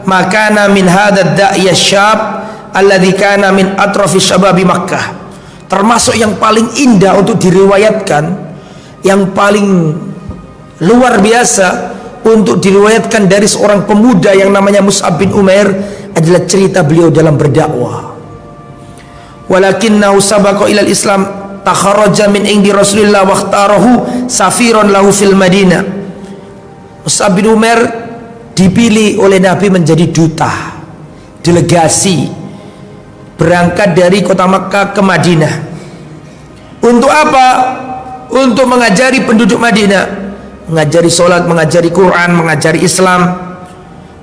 ma kana min hadha ad-da'i syab alladhi kana min atrafi syababi Makkah. Termasuk yang paling indah untuk diriwayatkan, yang paling luar biasa untuk diriwayatkan dari seorang pemuda yang namanya Mus'ab bin Umair adalah cerita beliau dalam berdakwah. Walakinnahu sabaqa ilal Islam takharaja min indi Rasulillah wa ikhtarahu safiran lahu fil Madinah. Mus'ab bin Umair dipilih oleh Nabi menjadi duta, delegasi berangkat dari kota Makkah ke Madinah. Untuk apa? Untuk mengajari penduduk Madinah, mengajari sholat, mengajari Quran, mengajari Islam,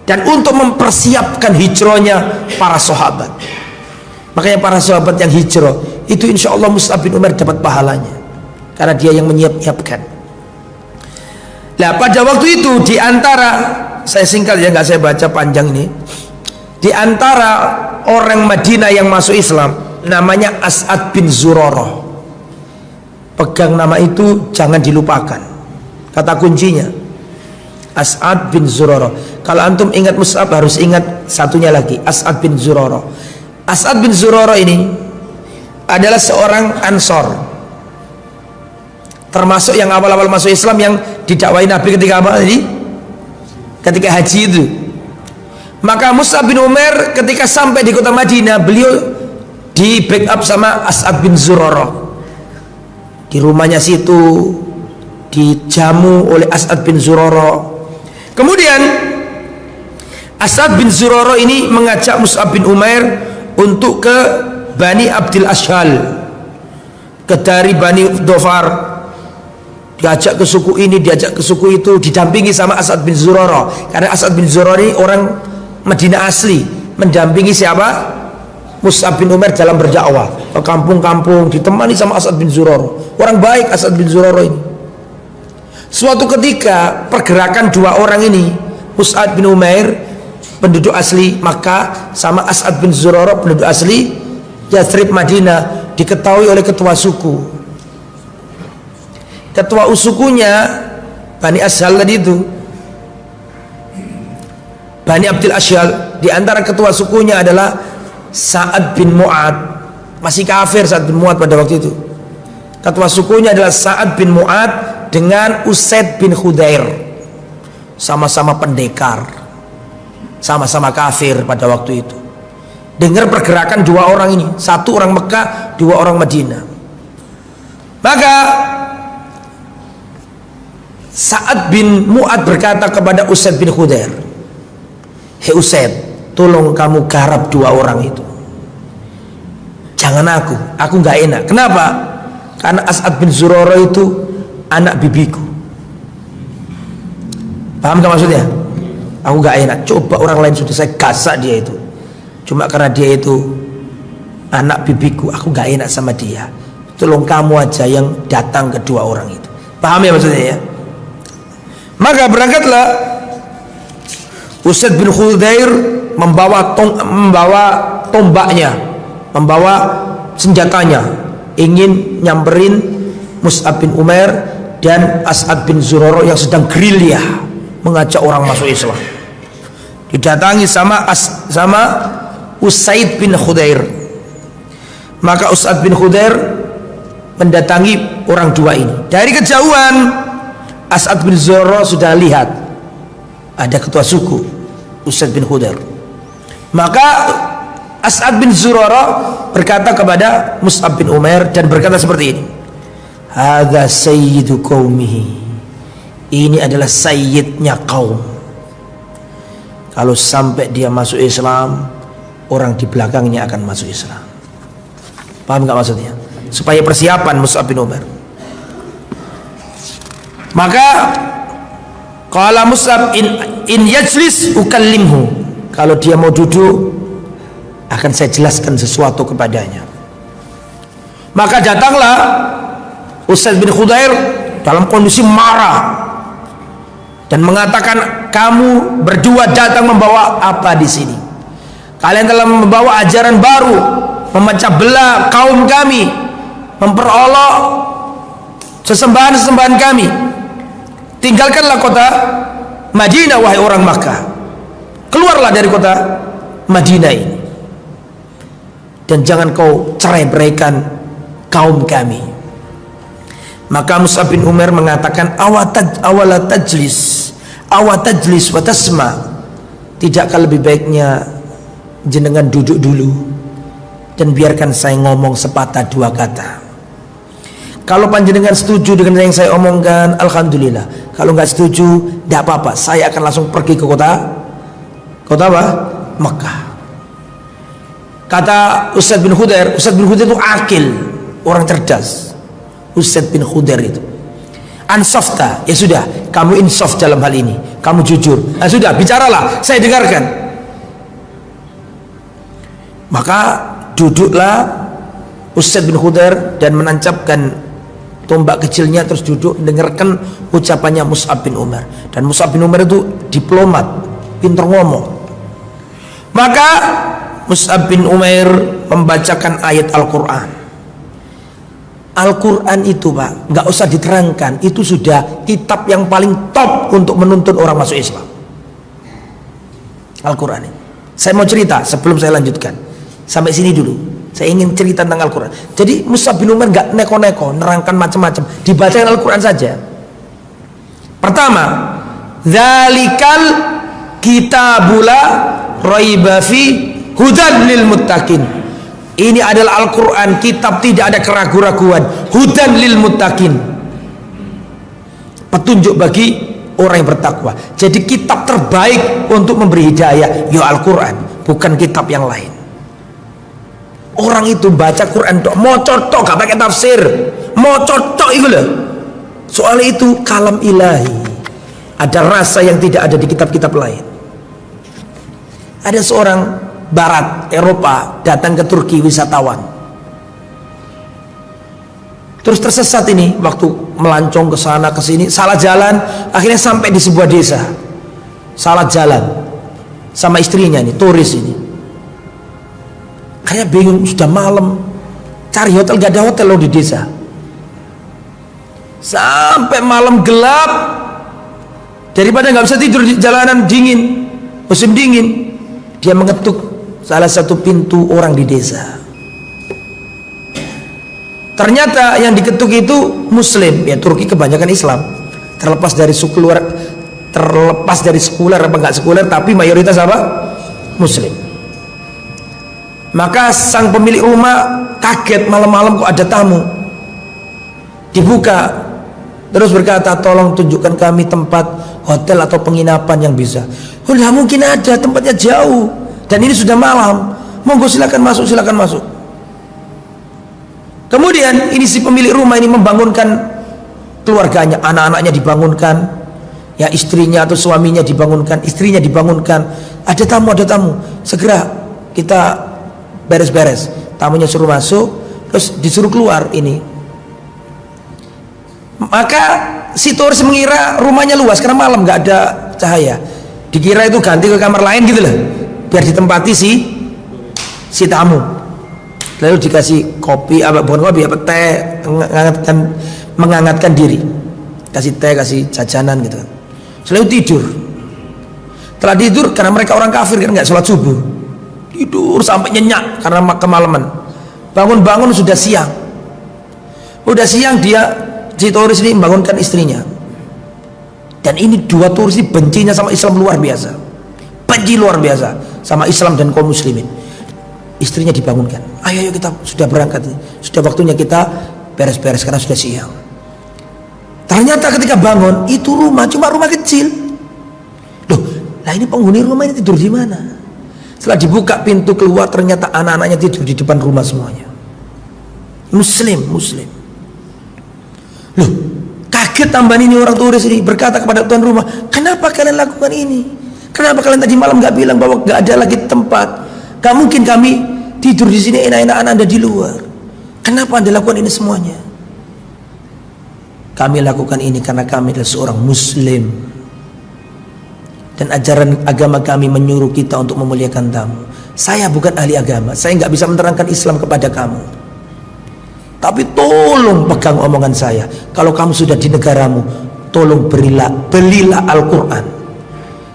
dan untuk mempersiapkan hijrahnya para sahabat. Makanya para sahabat yang hijrah itu insya Allah Mus'ab bin Umair dapat pahalanya, karena dia yang menyiapkan. Nah pada waktu itu di antara, saya singkat ya, nggak saya baca panjang ini, di antara orang Madinah yang masuk Islam namanya As'ad bin Zurarah. Pegang nama itu, jangan dilupakan. Kata kuncinya As'ad bin Zurarah. Kalau antum ingat Mus'ab harus ingat satunya lagi, As'ad bin Zurarah. As'ad bin Zurarah ini adalah seorang Ansor, termasuk yang awal-awal masuk Islam yang didakwai Nabi ketika apa tadi? Ketika haji itu. Maka Mus'ab bin Umair ketika sampai di kota Madinah, beliau di backup sama As'ad bin Zurarah. Di rumahnya situ dijamu oleh As'ad bin Zurarah. Kemudian As'ad bin Zurarah ini mengajak Mus'ab bin Umair untuk ke Bani Abdil Ashhal, ke dari Bani Dhofar. Diajak ke suku ini, diajak ke suku itu, didampingi sama As'ad bin Zurarah. Karena As'ad bin Zurarah ini orang Madinah asli, mendampingi siapa? Mus'ab bin Umair dalam berdakwah ke kampung-kampung, ditemani sama As'ad bin Zurarah. Orang baik As'ad bin Zurarah ini. Suatu ketika pergerakan dua orang ini, Mus'ab bin Umair penduduk asli Makkah sama As'ad bin Zurarah penduduk asli Yathrib Madinah, diketahui oleh ketua suku. Ketua sukunya Bani Ashhal tadi itu, Bani Abdil Ashhal. Di antara ketua sukunya adalah Sa'ad bin Mu'ad. Masih kafir Sa'ad bin Mu'ad pada waktu itu. Ketua sukunya adalah Sa'ad bin Mu'ad dengan Usaid bin Khudair. Sama-sama pendekar, sama-sama kafir pada waktu itu. Dengar pergerakan dua orang ini, satu orang Mekah, dua orang Madinah. Maka Sa'ad bin Mu'ad berkata kepada Usaid bin Khudair, hei Usaid, tolong kamu garap 2 orang itu, jangan aku nggak enak. Kenapa? Karena As'ad bin Zurarah itu anak bibiku. Paham gak maksudnya? Aku nggak enak, coba orang lain sudah saya gasak dia itu, cuma karena dia itu anak bibiku, aku nggak enak sama dia. Tolong kamu aja yang datang ke 2 orang itu. Paham ya maksudnya ya? Maka berangkatlah Usaid bin Khudair membawa tombaknya, membawa senjatanya, ingin nyamperin Mus'ab bin Umair dan As'ad bin Zurarah yang sedang gerilya mengajak orang masuk Islam. Didatangi sama Usaid bin Khudair. Maka Usaid bin Khudair mendatangi orang 2 ini. Dari kejauhan As'ad bin Zurarah sudah lihat ada ketua suku Usaid bin Khudair. Maka As'ad bin Zurarah berkata kepada Mus'ab bin Umair dan berkata seperti ini, hadza sayyidu qaumihi, ini adalah sayyidnya kaum. Kalau sampai dia masuk Islam, orang di belakangnya akan masuk Islam. Paham gak maksudnya? Supaya persiapan Mus'ab bin Umair. Maka qala Mus'ab in yajlis ukallimhu, kalau dia mau duduk akan saya jelaskan sesuatu kepadanya. Maka datanglah Usaid bin Khudair dalam kondisi marah dan mengatakan, kamu berdua datang membawa apa di sini? Kalian telah membawa ajaran baru, memecah belah kaum kami, memperolok sesembahan-sesembahan kami. Tinggalkanlah kota Madinah wahai orang Makkah, keluarlah dari kota Madinah ini, dan jangan kau cerai-beraikan kaum kami. Maka Mus'ab bin Umair mengatakan, awatajlis wa tasma, tidakkah lebih baiknya jenengan duduk dulu dan biarkan saya ngomong sepatah 2 kata. Kalau panjenengan setuju dengan yang saya omongkan, alhamdulillah. Kalau nggak setuju, tidak apa-apa, saya akan langsung pergi ke kota apa? Makkah. Kata Usaid bin Khudair itu akil, orang cerdas. Usaid bin Khudair itu ansafta, ya sudah, kamu insaf dalam hal ini, kamu jujur, nah sudah, bicaralah, saya dengarkan. Maka duduklah Usaid bin Khudair dan menancapkan tombak kecilnya, terus duduk dengarkan ucapannya Mus'ab bin Umair. Dan Mus'ab bin Umair itu diplomat, pintar ngomong. Maka Mus'ab bin Umair membacakan ayat Al-Quran. Al-Quran itu Pak, nggak usah diterangkan, itu sudah kitab yang paling top untuk menuntun orang masuk Islam. Al-Quran ini. Saya mau cerita sebelum saya lanjutkan, sampai sini dulu. Saya ingin cerita tentang Al-Quran. Jadi Mus'ab bin Umair nggak neko-neko nerangkan macam-macam, dibacakan Al-Quran saja. Pertama, dzalikal kitabula raiba fi hudan lil muttaqin. Ini adalah Al-Quran, kitab tidak ada keraguan-raguan, hudan lil muttaqin, petunjuk bagi orang yang bertakwa. Jadi kitab terbaik untuk memberi hidayah ya Al-Quran, bukan kitab yang lain. Orang itu baca Quran tok, mau cotok gak pakai tafsir, mau cotok itu loh. Soalnya itu kalam ilahi, ada rasa yang tidak ada di kitab-kitab lain. Ada seorang Barat Eropa datang ke Turki wisatawan, terus tersesat ini waktu melancong ke sana ke sini, salah jalan, akhirnya sampai di sebuah desa, salah jalan sama istrinya nih, turis ini. Kayak bingung, sudah malam, cari hotel, gak ada hotel loh di desa. Sampai malam gelap, daripada nggak bisa tidur di jalanan dingin, musim dingin, dia mengetuk salah satu pintu orang di desa. Ternyata yang diketuk itu Muslim, ya Turki kebanyakan Islam. Terlepas dari sekuler apa nggak sekuler, tapi mayoritas apa? Muslim. Maka sang pemilik rumah kaget, malam-malam kok ada tamu. Dibuka, Terus berkata, tolong tunjukkan kami tempat hotel atau penginapan yang bisa. Udah mungkin ada, tempatnya jauh dan ini sudah malam. Monggo silakan masuk, silakan masuk. Kemudian ini si pemilik rumah ini membangunkan keluarganya, anak-anaknya dibangunkan, ya istrinya atau suaminya dibangunkan, istrinya dibangunkan. Ada tamu, segera kita beres-beres. Tamunya suruh masuk, terus disuruh keluar ini. Maka si turis mengira rumahnya luas karena malam nggak ada cahaya. Dikira itu ganti ke kamar lain gitu lah, biar ditempati si tamu. Lalu dikasih kopi, bukan kopi, teh, menghangatkan diri. Kasih teh, kasih jajanan gitu. Selalu tidur. Setelah tidur, karena mereka orang kafir kan nggak sholat subuh, tidur sampai nyenyak karena kemalaman. Bangun-bangun sudah siang. Udah siang si turis ini membangunkan istrinya. Dan ini dua turis ini bencinya sama Islam luar biasa, benci luar biasa sama Islam dan kaum muslimin. Istrinya dibangunkan, ayo kita sudah berangkat, sudah waktunya kita beres-beres karena sudah siang. Ternyata ketika bangun itu rumah cuma rumah kecil. Loh, lah ini penghuni rumah ini tidur di mana? Setelah dibuka pintu keluar, ternyata anak-anaknya tidur di depan rumah semuanya. Muslim. Loh, kaget tambahan ini orang turis ini, berkata kepada tuan rumah, kenapa kalian lakukan ini? Kenapa kalian tadi malam nggak bilang bahwa nggak ada lagi tempat? Gak mungkin kami tidur di sini enak-enakan, Anda di luar. Kenapa Anda lakukan ini semuanya? Kami lakukan ini karena kami adalah seorang muslim, dan ajaran agama kami menyuruh kita untuk memuliakan tamu. Saya bukan ahli agama, saya nggak bisa menerangkan Islam kepada kamu. Tapi tolong pegang omongan saya. Kalau kamu sudah di negaramu, tolong belilah Al-Quran.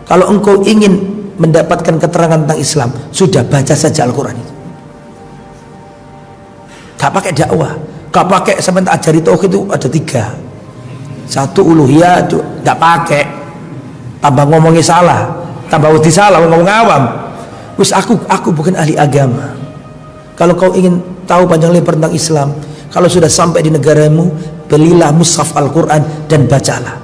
Kalau engkau ingin mendapatkan keterangan tentang Islam, sudah baca saja Al-Quran itu. Gak pakai dakwah, gak pakai sebentar ajari tauhid itu ada 3. 1 uluhiyah itu gak pakai, tambah ngomongnya salah, tambah wedi salah, ngomong awam. Wis aku bukan ahli agama. Kalau kau ingin tahu panjang lebar tentang Islam, kalau sudah sampai di negaramu, belilah mushaf Al-Quran dan bacalah.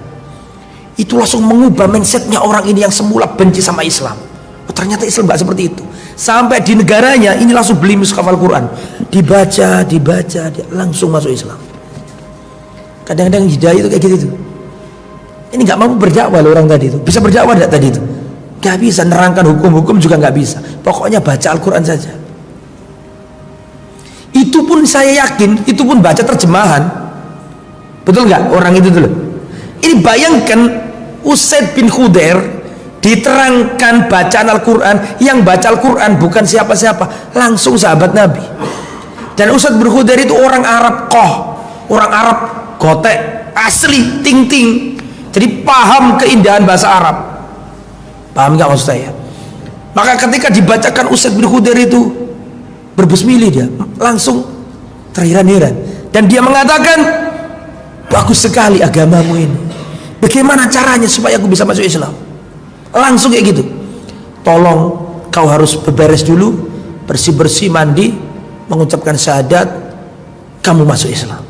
Itu langsung mengubah mindsetnya orang ini yang semula benci sama Islam. Oh, ternyata Islam gak seperti itu. Sampai di negaranya ini langsung beli mushaf Al-Quran, dibaca, dia langsung masuk Islam. Kadang-kadang hidayah itu kayak gitu tuh. Ini gak mampu berdakwah loh orang tadi itu. Bisa berdakwah tidak tadi itu? Gak bisa, nerangkan hukum-hukum juga gak bisa. Pokoknya baca Al-Quran saja. Itu pun saya yakin, itu pun baca terjemahan. Betul nggak orang itu dulu? Ini bayangkan Usaid bin Khudair diterangkan bacaan Al-Quran, yang baca Al-Quran bukan siapa-siapa, langsung sahabat Nabi. Dan Usaid bin Khudair itu orang Arab orang Arab gotek, asli, ting-ting. Jadi paham keindahan bahasa Arab. Paham nggak maksud saya? Maka ketika dibacakan Usaid bin Khudair itu, berbismillah dia langsung terheran-heran, dan dia mengatakan, bagus sekali agamamu ini, bagaimana caranya supaya aku bisa masuk Islam? Langsung kayak gitu. Tolong kau harus beberes dulu, bersih-bersih, mandi, mengucapkan syahadat, kamu masuk Islam.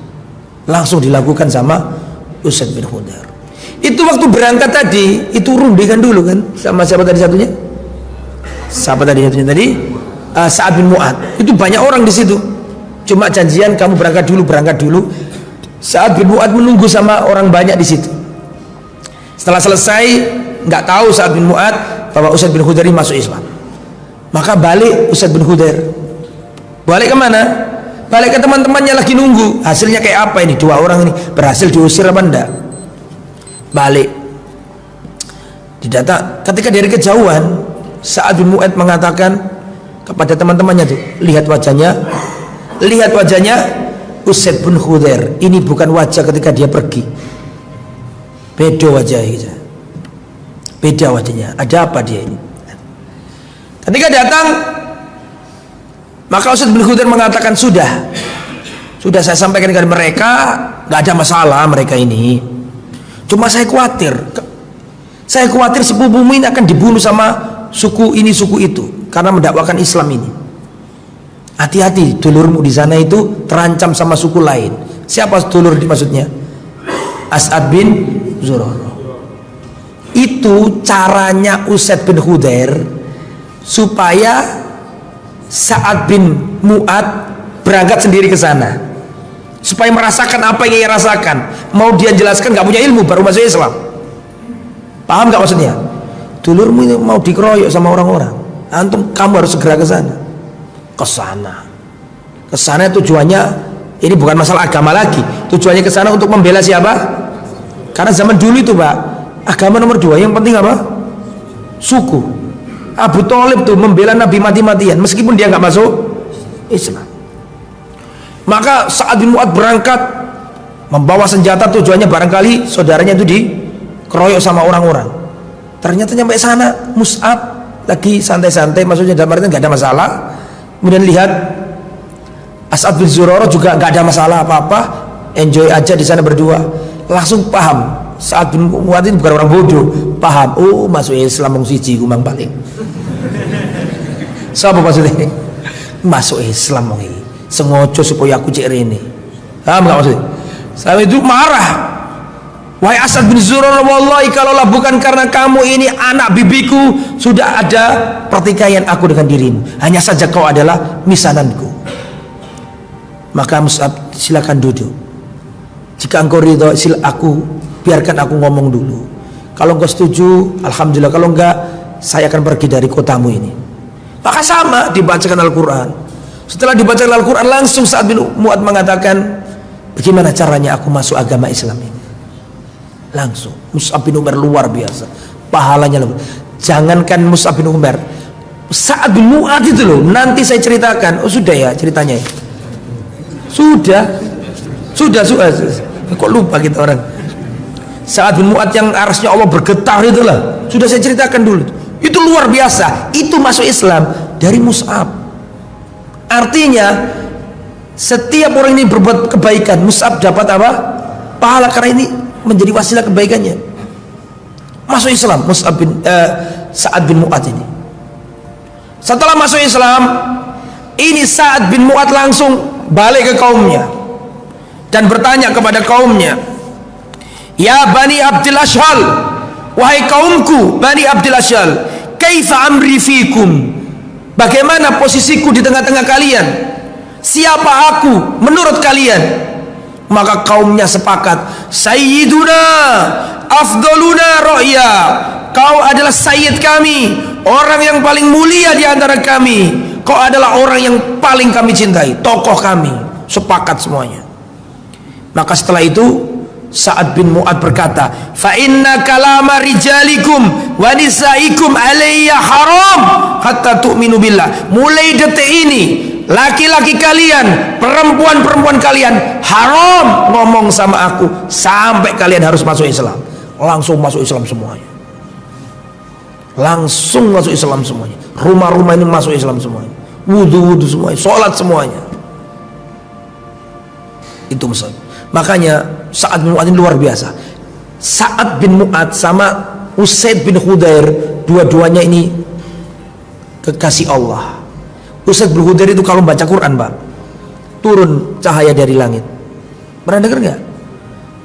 Langsung dilakukan sama Usaid bin Khudair. Itu waktu berangkat tadi, itu rundingan dulu kan sama siapa tadi satunya? Siapa tadi satunya tadi? Sa'ad bin Mu'adz. Itu banyak orang di situ. Cuma janjian kamu berangkat dulu. Sa'ad bin Mu'adz menunggu sama orang banyak di situ. Setelah selesai, nggak tahu Sa'ad bin Mu'adz bahwa Usaid bin Khudair masuk Islam. Maka balik Usaid bin Khudair. Balik kemana? Balik ke teman-temannya lagi nunggu. Hasilnya kayak apa ini? 2 orang ini berhasil diusir apa enggak? Balik. Didata. Ketika dari kejauhan, Sa'ad bin Mu'adz mengatakan kepada teman-temannya tuh, lihat wajahnya Usaid bin Khudair. Ini bukan wajah ketika dia pergi, beda wajahnya, beda wajahnya. Ada apa dia ini? Ketika datang, maka Usaid bin Khudair mengatakan, sudah saya sampaikan kepada mereka, nggak ada masalah mereka ini. Cuma saya khawatir sepupumu ini akan dibunuh sama suku ini suku itu karena mendakwakan Islam ini. Hati-hati, dulurmu di sana itu terancam sama suku lain. Siapa dulur maksudnya? As'ad bin Zurarah. Itu caranya Usaid bin Khudair supaya Sa'ad bin Mu'ad berangkat sendiri ke sana, supaya merasakan apa yang ia rasakan. Mau dia jelaskan, nggak punya ilmu, baru masuk Islam. Paham nggak maksudnya? Dulurmu ini mau dikeroyok sama orang-orang, antum kamu harus segera ke sana. Ke sana tujuannya ini bukan masalah agama lagi, tujuannya ke sana untuk membela siapa? Karena zaman dulu itu Pak, agama nomor 2 yang penting apa? Suku. Abu Thalib tuh membela Nabi mati-matian meskipun dia nggak masuk Islam. Maka Sa'ad bin Mu'ad berangkat membawa senjata, tujuannya barangkali saudaranya itu dikeroyok sama orang-orang. Ternyata nyampe sana Mus'ab lagi santai-santai, maksudnya dalam artian nggak ada masalah. Kemudian lihat As'ad bin Zurarah juga nggak ada masalah apa-apa, enjoy aja di sana berdua. Langsung paham, Sa'ad bin Mu'ad ini bukan orang bodoh, paham. Oh, masuk Islam wong siji kumang paling. Siapa maksudnya? Masuk Islam wong iki. Sengaja supaya aku cek rene. Paham enggak maksudnya? Saya itu marah. Wahai As'ad bin Zurarah, wallahi kalaulah bukan karena kamu ini anak bibiku, sudah ada pertikaian aku dengan dirimu. Hanya saja kau adalah misananku. Maka Mus'ab, silakan duduk. Jika engkau ridho, biarkan aku ngomong dulu. Kalau engkau setuju, alhamdulillah. Kalau enggak, saya akan pergi dari kotamu ini. Maka sama, dibacakan Al-Quran. Setelah dibacakan Al-Quran, langsung Sa'ad bin Mu'ad mengatakan, bagaimana caranya aku masuk agama Islam ini? Langsung Mus'ab bin Umar luar biasa pahalanya. Jangankan Mus'ab bin Umar, Sa'ad bin Mu'ad itu loh, nanti saya ceritakan. Oh sudah ya ceritanya ya? Sudah. Kok lupa kita orang. Sa'ad bin Mu'ad yang arasnya Allah bergetar itulah, sudah saya ceritakan dulu. Itu luar biasa. Itu masuk Islam dari Mus'ab. Artinya setiap orang ini berbuat kebaikan, Mus'ab dapat apa? Pahala, karena ini menjadi wasilah kebaikannya. Masuk Islam Sa'ad bin Mu'ad ini. Setelah masuk Islam, ini Sa'ad bin Mu'ad langsung balik ke kaumnya dan bertanya kepada kaumnya, ya Bani Abdil Ashhal, wahai kaumku Bani Abdil Ashhal, kaifa amri fikum, bagaimana posisiku di tengah-tengah kalian? Siapa aku menurut kalian? Maka kaumnya sepakat, sayyiduna afdaluna ra'ya, kau adalah sayyid kami, orang yang paling mulia di antara kami, kau adalah orang yang paling kami cintai, tokoh kami. Sepakat semuanya. Maka setelah itu Sa'ad bin Mu'ad berkata, fa inna kalama rijalikum wa nisaikum alayya haram hatta tu'minu billah. Mulai detik ini laki-laki kalian, perempuan-perempuan kalian haram ngomong sama aku sampai kalian harus masuk Islam. Langsung masuk Islam semuanya. Langsung masuk Islam semuanya. Rumah-rumah ini masuk Islam semuanya. Wudu-wudu semuanya, sholat semuanya. Itu Mus'ab. Makanya Sa'ad bin Mu'ad ini luar biasa. Sa'ad bin Mu'ad sama Usaid bin Khudair, dua-duanya ini kekasih Allah. Usaid bin Khudair itu kalau baca Quran Pak, turun cahaya dari langit. Pernah dengar nggak?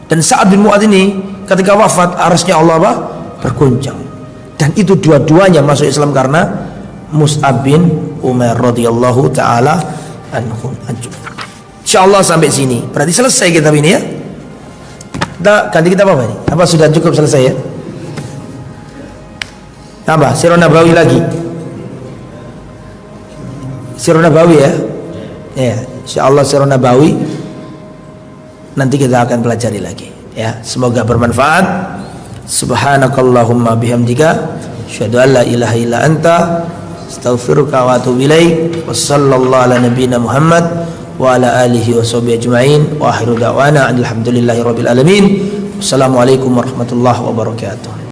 Dan Sa'ad bin Mu'ad ini ketika wafat, arasnya Allah Pak bergoncang. Dan itu dua-duanya masuk Islam karena Mus'ab bin Umar radhiyallahu taala anhu. Insyaallah sampai sini. Berarti selesai kitab ini ya. Kita ganti kitab apa ini? Apa sudah cukup selesai ya? Apa? Sirah Nabawi lagi. Sirah Nabawi ya. Ya, insyaallah Sirah Nabawi nanti kita akan pelajari lagi ya. Semoga bermanfaat. Subhanakallahumma bihamdika asyhadu an la ilaha illa anta astaghfiruka wa atubu ilaik. Wassallallahu ala nabiyyina Muhammad wa ala alihi wa sahbihi ajma'in wa akhiru da'wana alhamdulillahi rabbil alamin. Wassalamualaikum warahmatullahi wabarakatuh.